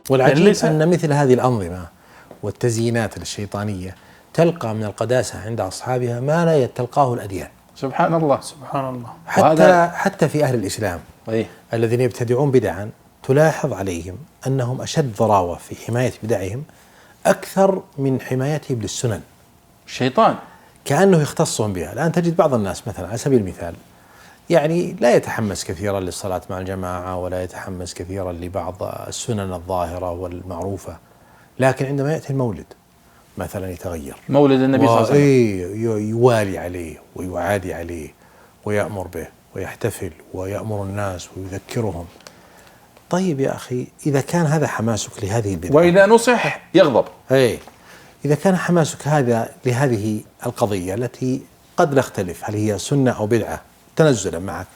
والعجيب أن مثل هذه الأنظمة والتزيينات الشيطانية تلقى من القداسة عند أصحابها ما لا تلقاه الأديان. سبحان الله سبحان الله. حتى في أهل الإسلام الذين يبتدعون بدعا تلاحظ عليهم أنهم أشد ضراوة في حماية بدعهم أكثر من حمايتهم للسنن. الشيطان كأنه يختصهم بها. الآن تجد بعض الناس مثلا على سبيل المثال يعني لا يتحمس كثيرا للصلاة مع الجماعة ولا يتحمس كثيرا لبعض السنن الظاهرة والمعروفة، لكن عندما يأتي المولد مثلا يتغير، مولد النبي صلى الله عليه وسلم يوالي عليه ويعادي عليه ويأمر به ويحتفل ويأمر الناس ويذكرهم. طيب يا أخي، إذا كان هذا حماسك لهذه البدعة وإذا نصح يغضب، إذا كان حماسك هذا لهذه القضية التي قد لا اختلف هل هي سنة أو بدعة تنزلا معك،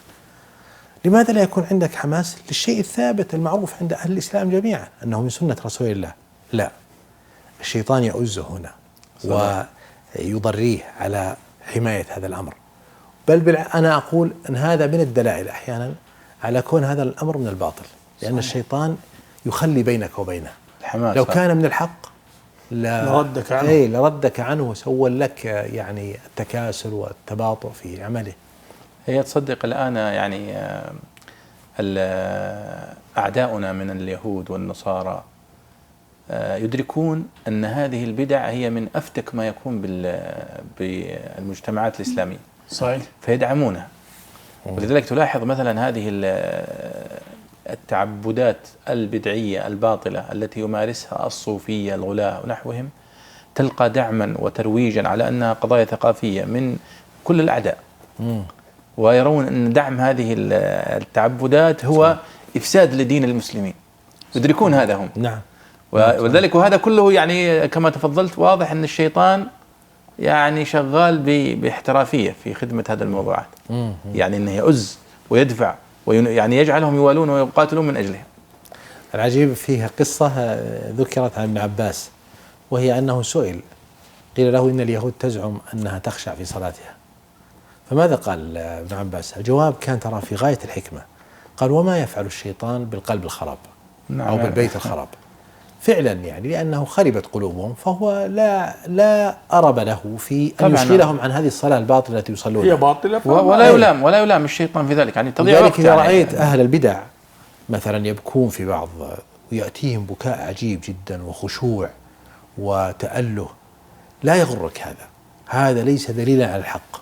لماذا لا يكون عندك حماس للشيء الثابت المعروف عند أهل الإسلام جميعا أنه من سنة رسول الله؟ لا، الشيطان يؤزه هنا ويضريه على حماية هذا الأمر. بل أنا أقول أن هذا من الدلائل أحيانا على كون هذا الأمر من الباطل، لأن الشيطان يخلي بينك وبينه. لو كان من الحق لردك عنه وسول لك يعني التكاسل والتباطؤ في عمله. هي تصدق الآن يعني أعداؤنا من اليهود والنصارى يدركون أن هذه البدع هي من أفتك ما يكون بالمجتمعات الإسلامية. صحيح. فيدعمونها. ولذلك تلاحظ مثلا هذه التعبدات البدعية الباطلة التي يمارسها الصوفية الغلاة ونحوهم، تلقى دعما وترويجا على أنها قضايا ثقافية من كل الأعداء، ويرون أن دعم هذه التعبدات هو إفساد لدين المسلمين. يدركون هذا هم. نعم. ولذلك وهذا كله يعني كما تفضلت واضح أن الشيطان يعني شغال باحترافية في خدمة هذا الموضوعات. يعني أنه يؤز ويدفع ويعني يجعلهم يوالون ويقاتلون من أجلها. العجيب فيها قصة ذكرت عن ابن عباس، وهي أنه سئل قيل له إن اليهود تزعم أنها تخشع في صلاتها، فماذا قال ابن عباس؟ الجواب كان ترى في غاية الحكمة، قال: وما يفعل الشيطان بالقلب الخراب أو بالبيت الخراب. فعلا يعني لأنه خربت قلوبهم، فهو لا أرب له في أن يشغلهم عن هذه الصلاة الباطلة التي يصلونها. هي باطلة ولا يلام الشيطان في ذلك، يعني تضيع وقت. إذا رأيت أهل البدع مثلا يبكون في بعض ويأتيهم بكاء عجيب جدا وخشوع وتأله، لا يغرك هذا ليس دليلا على الحق،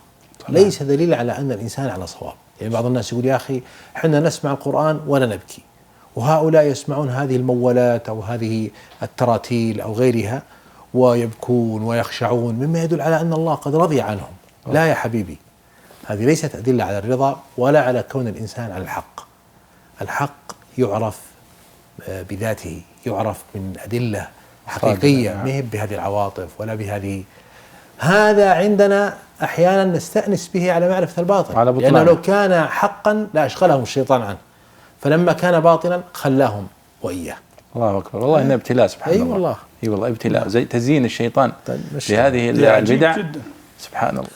ليس دليلا على أن الإنسان على صواب. يعني بعض الناس يقول: يا أخي حنا نسمع القرآن ولا نبكي، وهؤلاء يسمعون هذه المولات أو هذه التراتيل أو غيرها ويبكون ويخشعون، مما يدل على أن الله قد رضي عنهم. لا يا حبيبي، هذه ليست أدلة على الرضا ولا على كون الإنسان على الحق. الحق يعرف بذاته، يعرف من أدلة حقيقية، ما هي بهذه العواطف ولا بهذه. هذا عندنا أحيانا نستأنس به على معرفة الباطل، لأنه لو كان حقا لأشغلهم الشيطان عنه، فلما كان باطلا خلاهم وإياه. الله أكبر، والله إنه ابتلاء سبحان الله. والله والله ابتلاء، زي تزيين الشيطان لهذه البدع. سبحان الله.